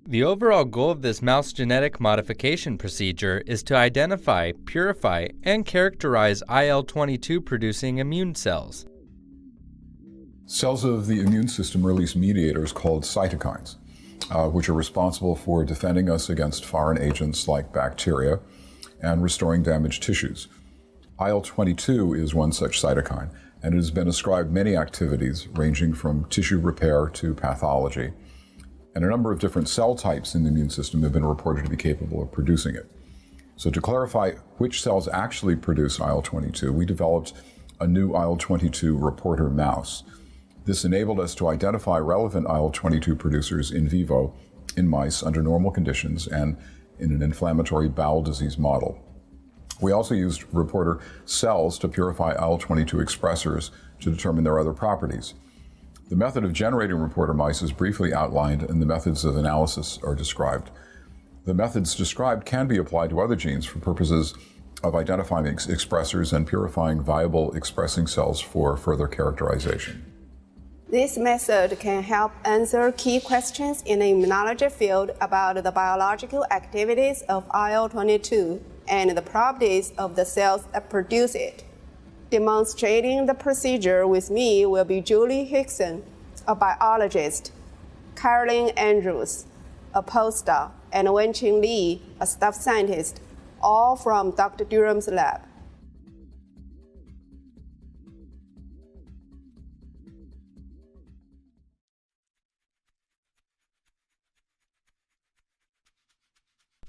The overall goal of this mouse genetic modification procedure is to identify, purify, and characterize IL-22 producing immune cells. Cells of the immune system release mediators called cytokines, which are responsible for defending us against foreign agents like bacteria and restoring damaged tissues. IL-22 is one such cytokine, and it has been ascribed many activities ranging from tissue repair to pathology. And a number of different cell types in the immune system have been reported to be capable of producing it. So to clarify which cells actually produce IL-22, we developed a new IL-22 reporter mouse. This enabled us to identify relevant IL-22 producers in vivo in mice under normal conditions and in an inflammatory bowel disease model. We also used reporter cells to purify IL-22 expressors to determine their other properties. The method of generating reporter mice is briefly outlined, and the methods of analysis are described. The methods described can be applied to other genes for purposes of identifying expressors and purifying viable expressing cells for further characterization. This method can help answer key questions in the immunology field about the biological activities of IL-22 and the properties of the cells that produce it. Demonstrating the procedure with me will be Julie Hixon, a biologist, Caroline Andrews, a postdoc, and Wenqing Li, a staff scientist, all from Dr. Durum's lab.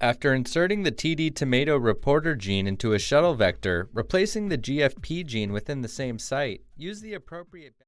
After inserting the TD tomato reporter gene into a shuttle vector, replacing the GFP gene within the same site, use the appropriate